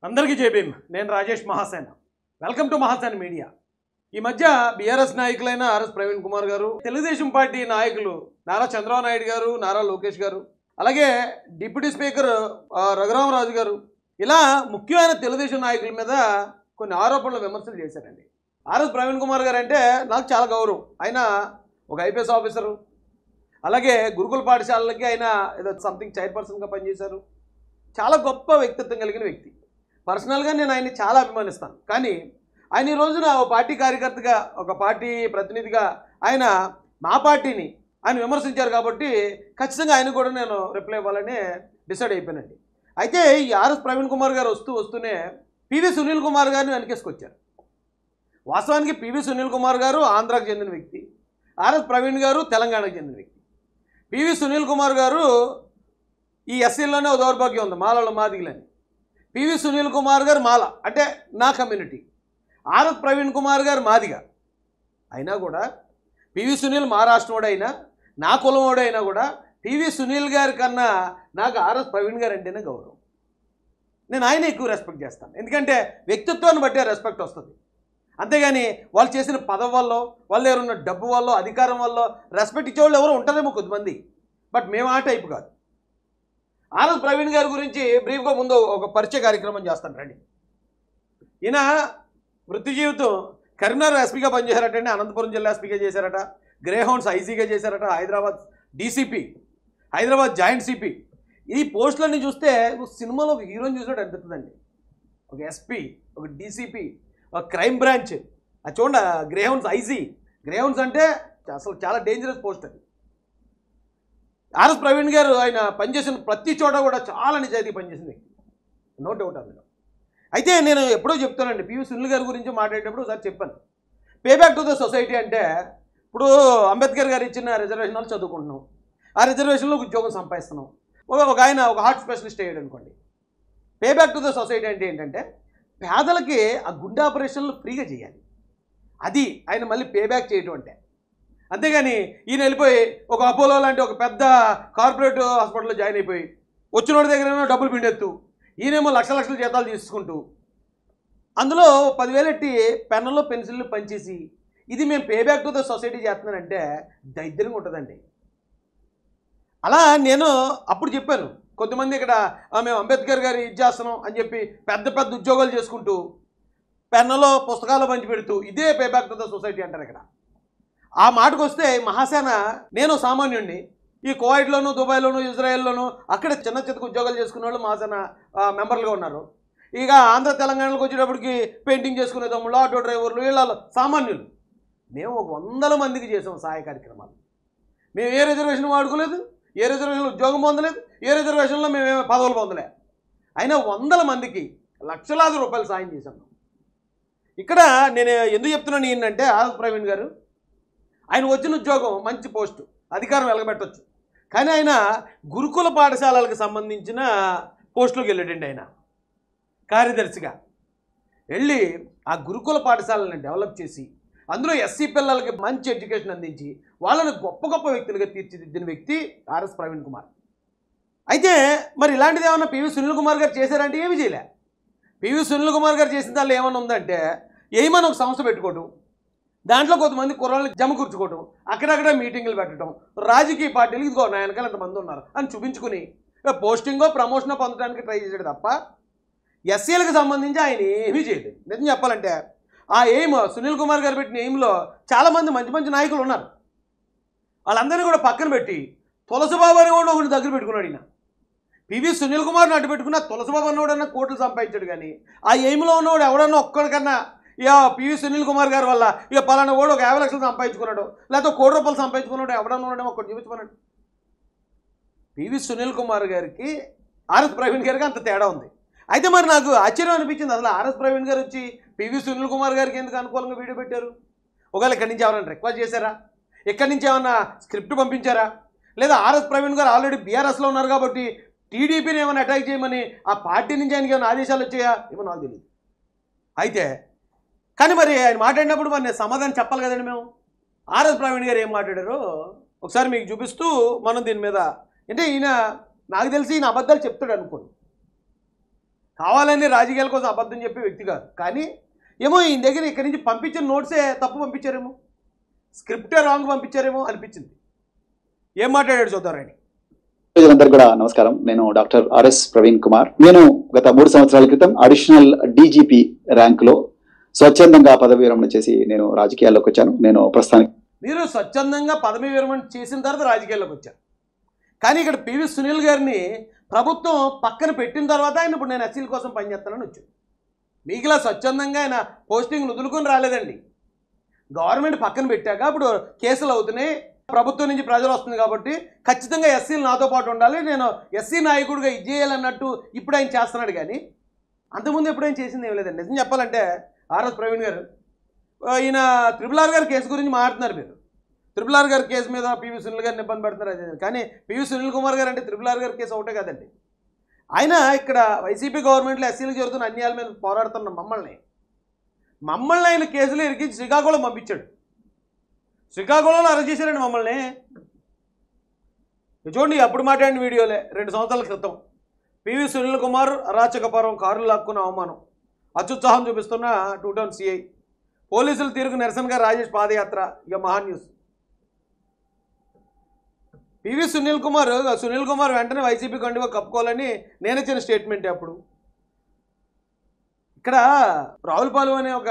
అందరికీ జై భీమ్. నేను Rajesh Mahasena. Welcome to Mahasena media. ఈ మధ్య బీఆర్ఎస్ నాయకులైన ఆర్ఎస్ ప్రవీణ్ కుమార్ గారు, తెలుగుదేశం పార్టీ నాయకులు నారా చంద్రబాబు నాయుడు గారు, నారా లోకేష్ గారు, అలాగే డిప్యూటీ స్పీకర్ రఘురామరాజు గారు, ఇలా ముఖ్యమైన తెలుగుదేశం నాయకుల మీద కొన్ని ఆరోపణలు విమర్శలు చేశారండి. ఆర్ఎస్ ప్రవీణ్ కుమార్ గారు అంటే నాకు చాలా గౌరవం. ఆయన ఒక ఐపీఎస్ ఆఫీసరు, అలాగే గురుకుల పాఠశాలలకి ఆయన ఏదో సంథింగ్ చైర్పర్సన్గా పనిచేశారు. చాలా గొప్ప వ్యక్తిత్వం కలిగిన వ్యక్తి. పర్సనల్గా నేను ఆయన్ని చాలా అభిమానిస్తాను. కానీ ఆయన ఈ రోజున ఒక పార్టీ కార్యకర్తగా, ఒక పార్టీ ప్రతినిధిగా ఆయన మా పార్టీని ఆయన విమర్శించారు కాబట్టి ఖచ్చితంగా ఆయన కూడా నేను రిప్లై ఇవ్వాలని డిసైడ్ అయిపోయానండి. అయితే ఈ ఆర్ఎస్ ప్రవీణ్ కుమార్ గారు వస్తూనే పివి సునీల్ కుమార్ గారిని వెనకేసుకొచ్చారు. వాస్తవానికి పివి సునీల్ కుమార్ గారు ఆంధ్రాకు చెందిన వ్యక్తి, ఆర్ఎస్ ప్రవీణ్ గారు తెలంగాణకు చెందిన వ్యక్తి. పివి సునీల్ కుమార్ గారు ఈ ఎస్సీలోనే ఒక దౌర్భాగ్యం ఉంది, మాలలో మాదిగలని. పివి సునీల్ కుమార్ గారు మాల, అంటే నా కమ్యూనిటీ. ఆర్ఎస్ ప్రవీణ్ కుమార్ గారు మాదిగా. అయినా కూడా పివి సునీల్ మా రాష్ట్రవాడైనా, నా కులవాడైనా కూడా పివి సునీల్ గారి కన్నా నాకు ఆర్ఎస్ ప్రవీణ్ గారు అంటేనే గౌరవం. నేను ఆయన ఎక్కువ రెస్పెక్ట్ చేస్తాను. ఎందుకంటే వ్యక్తిత్వాన్ని బట్టే రెస్పెక్ట్ వస్తుంది. అంతేగాని వాళ్ళు చేసిన పదవి వల్ల, వాళ్ళ దగ్గర ఉన్న డబ్బు వల్ల, అధికారం వల్ల రెస్పెక్ట్ ఇచ్చేవాళ్ళు ఎవరు ఉంటారేమో కొద్దిమంది. బట్ మేము ఆ టైపు కాదు. ఆర్ఎస్ ప్రవీణ్ గారి గురించి బ్రీఫ్గా ముందు ఒక పరిచయ కార్యక్రమం చేస్తాను రండి. ఈయన వృత్తి జీవితం కరీంనగర్ ఎస్పీగా పనిచేశారట, అనంతపురం జిల్లా ఎస్పీగా చేశారట, గ్రేహౌండ్స్ ఐజీగా చేశారట, Hyderabad DCP, Hyderabad joint CP. ఈ పోస్టులన్నీ చూస్తే సినిమాలో ఒక హీరోని చూసినట్టు అనిపిస్తుందండి. ఒక ఎస్పీ, ఒక డీసీపీ, ఒక క్రైమ్ బ్రాంచ్. అది చూడండి, గ్రేహౌండ్స్ ఐజీ. గ్రేహౌండ్స్ అంటే అసలు చాలా డేంజరస్ పోస్ట్ అది. ఆర్ఎస్ ప్రవీణ్ గారు ఆయన పనిచేసిన ప్రతి చోట కూడా చాలా నిజాయితీ పనిచేసింది, నో డౌట్ అందులో. అయితే నేను ఎప్పుడో చెప్తానండి, పివి సునీల్ గారి గురించి మాట్లాడేటప్పుడు ఒకసారి చెప్పాను. Pay back to the society అంటే ఇప్పుడు అంబేద్కర్ గారు ఇచ్చిన రిజర్వేషన్ వాళ్ళు చదువుకుంటున్నాం, ఆ రిజర్వేషన్లో ఉద్యోగం సంపాదిస్తున్నాం. ఒక ఆయన ఒక హార్ట్ స్పెషలిస్ట్ అయ్యాడు అనుకోండి. Pay back to the society అంటే ఏంటంటే పేదలకి ఆ గుండె ఆపరేషన్లు ఫ్రీగా చేయాలి. అది ఆయన మళ్ళీ పే బ్యాక్ చేయటం అంటే. అంతేగాని ఈయన వెళ్ళిపోయి ఒక అపోలో లాంటి ఒక పెద్ద కార్పొరేట్ హాస్పిటల్లో జాయిన్ అయిపోయి వచ్చిన వాడి దగ్గర ఏమో డబ్బులు పిండెత్తు, ఈయనేమో లక్షల జీతాలు తీసుకుంటూ అందులో 10,000 ఎట్టి పెన్నులో పెన్సిళ్ళు పనిచేసి ఇది మేము pay back to the society చేస్తున్నానంటే దరిద్రంగా ఉంటుందండి. అలా నేను అప్పుడు చెప్పాను, కొంతమంది ఇక్కడ మేము అంబేద్కర్ గారి ఇది చేస్తున్నాం అని చెప్పి పెద్ద పెద్ద ఉద్యోగాలు చేసుకుంటూ పెన్నులో పుస్తకాలు పంచి పెడుతూ ఇదే pay back to the society అంటారు. ఇక్కడ ఆ మాటకు వస్తే మహాసేన, నేను సామాన్యుడిని. ఈ కువైట్లోను, దుబాయ్లోను, ఇజ్రాయెల్లోను అక్కడ చిన్న చిన్న ఉద్యోగాలు చేసుకునే వాళ్ళు మహాసేన మెంబర్లుగా ఉన్నారు. ఇక ఆంధ్ర తెలంగాణకు వచ్చేటప్పటికి పెయింటింగ్ చేసుకునే తమ్ముళ్ళు, ఆటో డ్రైవర్లు, వీళ్ళలో సామాన్యులు. మేము 100 మందికి చేసాం సహాయ కార్యక్రమాలు. మేము ఏ రిజర్వేషన్ వాడుకోలేదు, ఏ రిజర్వేషన్లో ఉద్యోగం పొందలేదు, ఏ రిజర్వేషన్లో మేమేమో పదవులు పొందలే. అయినా 100 మందికి లక్షలాది రూపాయలు సాయం చేశాను. ఇక్కడ నేను ఎందుకు చెప్తున్నాను ఏంటంటే ఆర్ఎస్ ప్రవీణ్ గారు ఆయన వచ్చిన ఉద్యోగం మంచి పోస్టు, అధికారం వెలగబెట్టవచ్చు. కానీ ఆయన గురుకుల పాఠశాలలకు సంబంధించిన పోస్టులకు వెళ్ళాడండి. ఆయన కార్యదర్శిగా వెళ్ళి ఆ గురుకుల పాఠశాలను డెవలప్ చేసి అందులో ఎస్సీ పిల్లలకి మంచి ఎడ్యుకేషన్ అందించి వాళ్ళని గొప్ప గొప్ప వ్యక్తులుగా తీర్చిదిద్దిన వ్యక్తి ఆర్ఎస్ ప్రవీణ్ కుమార్. అయితే మరి ఇలాంటిది ఏమన్నా పివి సునీల్ కుమార్ గారు చేశారంటే ఏమి చేయలే. పివి సునీల్ కుమార్ గారు చేసిన దానిలో ఏమన్నా ఉందంటే ఏమని ఒక సంస్థ పెట్టుకోవడం, దాంట్లో కొంతమంది కుర్రాళ్ళని జమ కూర్చుకోవడం, అక్కడక్కడ మీటింగులు పెట్టడం, రాజకీయ పార్టీలు ఇదిగో నా వెనకాల ఎంతమంది ఉన్నారు అని చూపించుకుని పోస్టింగో ప్రమోషనో పొందడానికి ట్రై చేశాడు తప్ప ఎస్సీలకు సంబంధించి ఆయన ఏమీ చేయలేదు. నిజం చెప్పాలంటే ఆ ఎయిమ్ సునీల్ కుమార్ గారు పెట్టిన ఎయిమ్లో చాలామంది మంచి మంచి నాయకులు ఉన్నారు. వాళ్ళందరినీ కూడా పక్కన పెట్టి తులసిబాబు అని కూడా ఒకటి దగ్గర పెట్టుకున్నాడు. ఈయన పివి సునీల్ కుమార్ని అడ్డు పెట్టుకున్న తులసిబాబు అన్నవాడన్నా కోట్లు సంపాదించాడు. కానీ ఆ ఎయిమ్లో ఉన్నవాడు ఎవడన్నా ఒక్కడికన్నా ఇక పివి సునీల్ కుమార్ గారి వల్ల ఇక పలానా వాడు ఒక 50 లక్షలు సంపాదించుకున్నాడు, లేకపోతే 1 కోటి రూపాయలు సంపాదించుకున్నాడు ఎవడన్నా ఉన్నాడేమో ఒకటి చూపించుకున్నాడు. పివి సునీల్ కుమార్ గారికి ఆర్ఎస్ ప్రవీణ్ గారికి అంత తేడా ఉంది. అయితే మరి నాకు ఆశ్చర్యం అనిపించింది, అసలు ఆర్ఎస్ ప్రవీణ్ గారు వచ్చి పివి సునీల్ కుమార్ గారికి ఎందుకు అనుకూలంగా వీడియో పెట్టారు? ఒకవేళ ఇక్కడి నుంచి ఎవరైనా రిక్వెస్ట్ చేశారా? ఇక్కడి నుంచి ఏమన్నా స్క్రిప్ట్ పంపించారా? లేదా ఆర్ఎస్ ప్రవీణ్ గారు ఆల్రెడీ బీఆర్ఎస్లో ఉన్నారు కాబట్టి టీడీపీని ఏమైనా అటాక్ చేయమని ఆ పార్టీ నుంచి ఆయనకి ఏమైనా ఆదేశాలు వచ్చాయా ఏమో నాకు తెలియదు. అయితే కానీ మరి ఆయన మాట్లాడినప్పుడు మరి నేను సమాధానం చెప్పాలి కదండి. మేము ఆర్ఎస్ ప్రవీణ్ గారు ఏం మాట్లాడారో ఒకసారి మీకు చూపిస్తూ మనం దీని మీద, అంటే ఈయన నాకు తెలిసి ఈయన అబద్ధాలు చెప్తాడు అనుకోండి. కావాలని రాజకీయాల కోసం అబద్ధం చెప్పే వ్యక్తి కాదు. కానీ ఏమో ఈయన దగ్గర ఇక్కడి నుంచి పంపించిన నోట్సే తప్పు పంపించారేమో, స్క్రిప్టే రాంగ్ పంపించారేమో అనిపించింది. ఏం మాట్లాడాడు చూద్దాం రండి. ప్రజలందరూ కూడా నమస్కారం. నేను డాక్టర్ ఆర్ఎస్ ప్రవీణ్ కుమార్. నేను గత 3 సంవత్సరాల క్రితం అడిషనల్ డీజీపీ ర్యాంకులో స్వచ్ఛందంగా పదవి విరమణ చేసి నేను రాజకీయాల్లోకి వచ్చాను. నేను ప్రస్తుతానికి మీరు స్వచ్ఛందంగా పదవి విరమణ చేసిన తర్వాత రాజకీయాల్లోకి వచ్చారు. కానీ ఇక్కడ పివి సునీల్ గారిని ప్రభుత్వం పక్కన పెట్టిన తర్వాత ఆయన ఇప్పుడు నేను ఎస్సీల కోసం పనిచేస్తానని వచ్చాను. మీకులా స్వచ్ఛందంగా ఆయన పోస్టింగ్ వదులుకొని రాలేదండి. గవర్నమెంట్ పక్కన పెట్టాక ఇప్పుడు కేసులు అవుతున్నాయి, ప్రభుత్వం నుంచి ప్రజలు వస్తుంది కాబట్టి ఖచ్చితంగా ఎస్సీలు నాతో పాటు ఉండాలి, నేను ఎస్సీ నాయకుడిగా ఇది చేయాలన్నట్టు ఇప్పుడు ఆయన చేస్తున్నాడు. కానీ అంతకుముందు ఎప్పుడు ఆయన చేసింది ఏం లేదండి. నిజం చెప్పాలంటే ఆర్ఎస్ ప్రవీణ్ గారు ఈయన RRR గారి కేసు గురించి మాట్లాడుతున్నారు. మీరు RRR గారి కేసు మీద పివి సునీల్ గారిని ఇబ్బంది పెడుతున్నారు అదే. కానీ పివి సునీల్ కుమార్ గారు అంటే RRR గారి కేసు ఒకటే కదండి. ఆయన ఇక్కడ వైసీపీ గవర్నమెంట్లో ఎస్సీలకు జరుగుతున్న అన్యాయాల మీద పోరాడుతున్న మమ్మల్ని ఆయన కేసులో ఇరికించి శ్రీకాకుళం పంపించాడు. శ్రీకాకుళంలో అరెస్ట్ చేశారండి మమ్మల్ని. చూడండి, అప్పుడు మాట్లాడిన వీడియోలే 2 సంవత్సరాల క్రితం. పివి సునీల్ కుమార్ అరాచకపరం, కారులు లాక్కున్న అవమానం, అత్యుత్సాహం చూపిస్తున్న 2 టౌన్ సిఐ, పోలీసుల తీరుకు నిరసనగా రాజేష్ పాదయాత్ర. ఇక మహా న్యూస్. పివి సునీల్ కుమార్ వెంటనే వైసీపీ కండువా కప్పుకోవాలని నేను ఇచ్చిన స్టేట్మెంట్. అప్పుడు ఇక్కడ రావులపాలెం అనే ఒక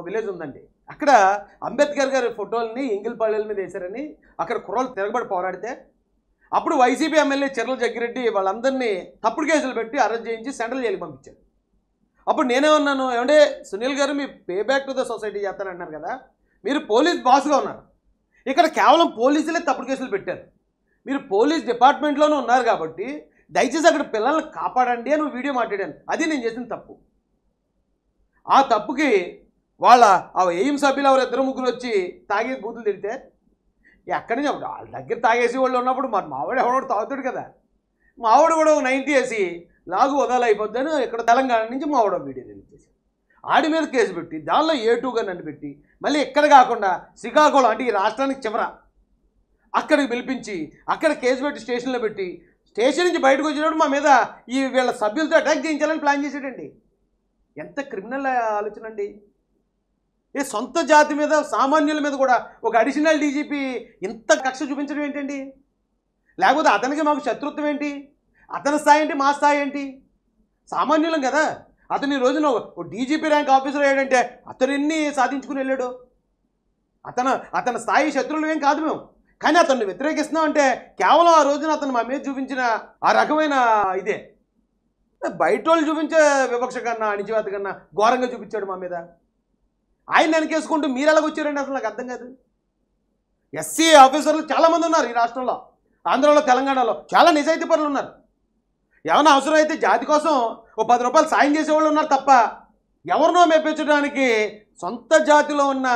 విలేజ్ ఉందండి. అక్కడ అంబేద్కర్ గారి ఫోటోలని ఎంగిల్పల్లెల మీద వేశారని అక్కడ కుర్రోళ్ళు తిరగబడి పోరాడితే అప్పుడు వైసీపీ ఎమ్మెల్యే చెర్ల జగ్గిరెడ్డి వాళ్ళందరినీ తప్పుడు కేసులు పెట్టి అరెస్ట్ చేయించి సెంట్రల్ జైలుకి పంపించారు. అప్పుడు నేనేమన్నాను, ఏమంటే సునీల్ గారు మీ pay back to the society చేస్తానంటున్నారు కదా, మీరు పోలీస్ బాస్గా ఉన్నారు, ఇక్కడ కేవలం పోలీసులే తప్పుడు కేసులు పెట్టారు, మీరు పోలీస్ డిపార్ట్మెంట్లోనే ఉన్నారు కాబట్టి దయచేసి అక్కడ పిల్లల్ని కాపాడండి అని వీడియో మాట్లాడాను. అది నేను చేసిన తప్పు. ఆ తప్పుకి వాళ్ళ ఏం సభ్యులు ఎవరు 2-3 వచ్చి తాగే బూతులు తిడితే ఎక్కడి నుంచి వాళ్ళ దగ్గర తాగేసి వాళ్ళు ఉన్నప్పుడు మరి మావాడు ఎవడో తాగుతాడు కదా, మావాడు కూడా 90 వేసి లాగు వదలైపోద్దని ఇక్కడ తెలంగాణ నుంచి మావాడు వీడియో రిలీజ్ చేసి ఆడి మీద కేసు పెట్టి దానిలో A2గా నన్ను పెట్టి మళ్ళీ ఎక్కడ కాకుండా శ్రీకాకుళం అంటే ఈ రాష్ట్రానికి చివర అక్కడికి పిలిపించి అక్కడ కేసు పెట్టి స్టేషన్లో పెట్టి స్టేషన్ నుంచి బయటకు వచ్చినప్పుడు మా మీద ఈ వీళ్ళ సభ్యులతో అటాక్ చేయించాలని ప్లాన్ చేసాడండి. ఎంత క్రిమినల్ ఆలోచన అండి. ఏ సొంత జాతి మీద, సామాన్యుల మీద కూడా ఒక అడిషనల్ డీజీపీ ఇంత కక్ష చూపించడం ఏంటండి? లేకపోతే అతనికి మాకు శత్రుత్వం ఏంటి? అతని స్థాయి ఏంటి, మా స్థాయి ఏంటి? సామాన్యులం కదా. అతను ఈ రోజున ఒక డీజీపీ ర్యాంక్ ఆఫీసర్ అయ్యాడంటే అతను ఎన్ని సాధించుకుని వెళ్ళాడు. అతని స్థాయి శత్రువులు ఏం కాదు మేము. కానీ అతన్ని వ్యతిరేకిస్తున్నాం అంటే కేవలం ఆ రోజున అతను మా మీద చూపించిన ఆ రకమైన ఇదే. బయట వాళ్ళు చూపించే వివక్ష కన్నా, అణిచివేత కన్నా ఘోరంగా చూపించాడు మా మీద. ఆయన వెనకేసుకుంటూ మీరు ఎలాగ వచ్చారండి అసలు నాకు అర్థం కాదు. ఎస్సీ ఆఫీసర్లు చాలామంది ఉన్నారు ఈ రాష్ట్రంలో, ఆంధ్రలో, తెలంగాణలో చాలా నిజాయితీ పరులు ఉన్నారు. ఏమైనా అవసరం అయితే జాతి కోసం ఓ 10 రూపాయలు సాయం చేసేవాళ్ళు ఉన్నారు తప్ప ఎవరినో మెప్పించడానికి సొంత జాతిలో ఉన్న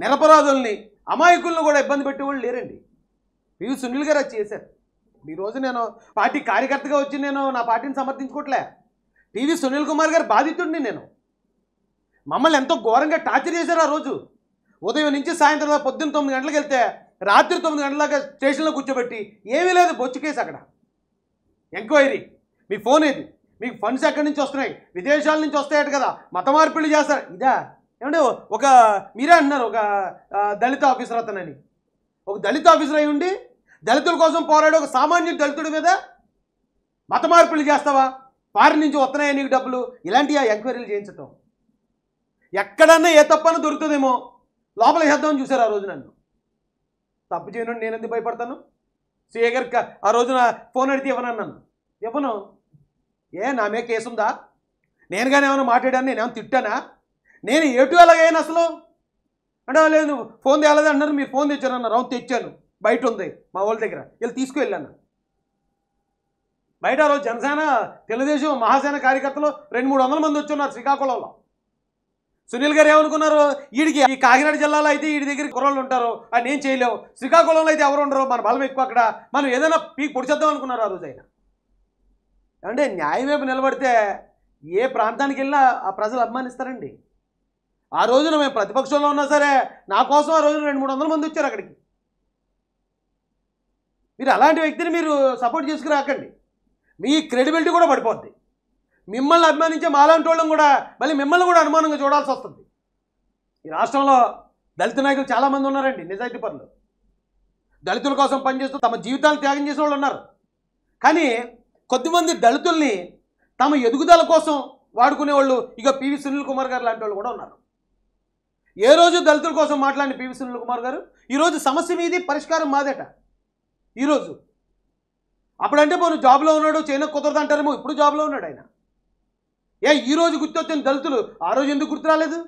నిరపరాధుల్ని, అమాయకులను కూడా ఇబ్బంది పెట్టేవాళ్ళు లేరండి. పివి సునీల్ గారు అది చేశారు. ఈరోజు నేను పార్టీ కార్యకర్తగా వచ్చి నేను నా పార్టీని సమర్థించుకోవట్లే. పివి సునీల్ కుమార్ గారు బాధితుడిని నేను. మమ్మల్ని ఎంతో ఘోరంగా టార్చర్ చేశారు ఆ రోజు. ఉదయం నుంచి సాయంత్రం పొద్దున్న 9 గంటలకు వెళ్తే రాత్రి 9 గంటల దాకా స్టేషన్లో కూర్చోబెట్టి ఏమీ లేదు, బొచ్చు కేసు అక్కడ ఎంక్వైరీ. మీ ఫోన్ ఏది, మీకు ఫండ్స్ ఎక్కడి నుంచి వస్తున్నాయి, విదేశాల నుంచి వస్తాయట కదా, మత మార్పిళ్ళు చేస్తారు. ఇదా ఏమంటే ఒక మీరే అంటున్నారు ఒక దళిత ఆఫీసర్ అతనని. ఒక దళిత ఆఫీసర్ అయి ఉండి దళితుల కోసం పోరాడే ఒక సామాన్య దళితుడి మీద మత మార్పిళ్ళు చేస్తావా? ఫారిన్ నుంచి వస్తున్నాయా నీకు డబ్బులు? ఇలాంటి ఎంక్వైరీలు చేయించటం ఎక్కడన్నా ఏ తప్పని దొరుకుతుందేమో లోపల చేద్దామని చూశారు ఆ రోజు. నన్ను తప్పు చేయను, నేను ఎందుకు భయపడతాను? సీఏ గారికి ఆ రోజున ఫోన్ అడిగితే ఇవ్వనన్నాను. ఇవ్వను. నా మీద కేసు ఉందా? నేను కానీ ఏమైనా మాట్లాడాను, నేనేమైనా తిట్టానా? నేను A2 ఎలాగైనా అసలు అంటే లేదు ఫోన్ తేలేదు అన్నారు. మీరు ఫోన్ తెచ్చారన్నారు. అవును తెచ్చాను, బయట ఉంది మా వాళ్ళ దగ్గర, వీళ్ళు తీసుకువెళ్ళాను. బయట ఆ రోజు జనసేన, తెలుగుదేశం, మహాసేన కార్యకర్తలు 200-300 మంది వచ్చున్నారు శ్రీకాకుళంలో. సునీల్ గారు ఏమనుకున్నారు, వీడికి ఈ కాకినాడ జిల్లాలో అయితే వీడి దగ్గర కుర్రోళ్ళు ఉంటారు, అది నేను చేయలేవు, శ్రీకాకుళంలో అయితే ఎవరు ఉండరు, మన బలం ఎక్కువ, అక్కడ మనం ఏదైనా పీక్ పొడిచేద్దాం అనుకున్నారు ఆ రోజు. అయినా అంటే న్యాయం వైపు నిలబడితే ఏ ప్రాంతానికి వెళ్ళినా ఆ ప్రజలు అభిమానిస్తారండి. ఆ రోజున మేము ప్రతిపక్షంలో ఉన్నా సరే నా కోసం ఆ రోజున 200-300 మంది వచ్చారు అక్కడికి. మీరు అలాంటి వ్యక్తిని మీరు సపోర్ట్ చేసుకురాకండి, మీ క్రెడిబిలిటీ కూడా పడిపోద్ది. మిమ్మల్ని అభిమానించే మాలాంటి వాళ్ళం కూడా మళ్ళీ మిమ్మల్ని కూడా అనుమానంగా చూడాల్సి వస్తుంది. ఈ రాష్ట్రంలో దళిత నాయకులు చాలామంది ఉన్నారండి, నిజాయితీ పరులు, దళితుల కోసం పనిచేస్తూ తమ జీవితాలు త్యాగం చేసిన వాళ్ళు ఉన్నారు. కానీ కొద్దిమంది దళితుల్ని తమ ఎదుగుదల కోసం వాడుకునే వాళ్ళు, ఇక పివి సునీల్ కుమార్ గారు లాంటి వాళ్ళు కూడా ఉన్నారు. ఏ రోజు దళితుల కోసం మాట్లాడిన పివి సునీల్ కుమార్ గారు ఈరోజు సమస్య మీది, పరిష్కారం మాదేట. ఈరోజు అప్పుడంటే పోను జాబ్లో ఉన్నాడు, చైనా కుదరదు అంటారేమో, ఇప్పుడు జాబ్లో ఉన్నాడు ఆయన. ఈరోజు గుర్తొచ్చిన దళితులు ఆ రోజు ఎందుకు గుర్తు రాలేదు?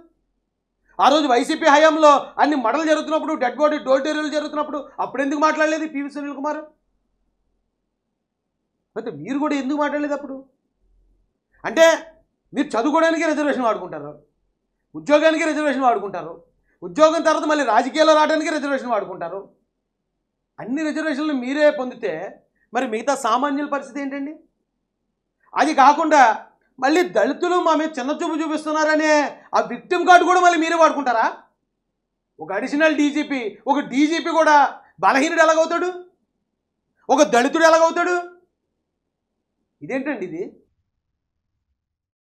ఆ రోజు వైసీపీ హయాంలో అన్ని మడలు జరుగుతున్నప్పుడు, డెడ్ బాడీ డోర్ డెలివరీలు జరుగుతున్నప్పుడు అప్పుడు ఎందుకు మాట్లాడలేదు పివి సునీల్ కుమార్? అయితే మీరు కూడా ఎందుకు మాట్లాడలేదు అప్పుడు? అంటే మీరు చదువుకోవడానికి రిజర్వేషన్ వాడుకుంటారు, ఉద్యోగానికి రిజర్వేషన్ వాడుకుంటారు, ఉద్యోగం తర్వాత మళ్ళీ రాజకీయాల్లో రావడానికి రిజర్వేషన్ వాడుకుంటారు. అన్ని రిజర్వేషన్లు మీరే పొందితే మరి మిగతా సామాన్యుల పరిస్థితి ఏంటండి? అది కాకుండా మళ్ళీ దళితులు మా మీద చిన్న చూపు చూపిస్తున్నారనే ఆ విక్టిమ్ కార్డు కూడా మళ్ళీ మీరే వాడుకుంటారా? ఒక అడిషనల్ డీజీపీ, ఒక డీజీపీ కూడా బలహీనుడు ఎలాగవుతాడు? ఒక దళితుడు ఎలాగవుతాడు? ఇదేంటండి ఇది?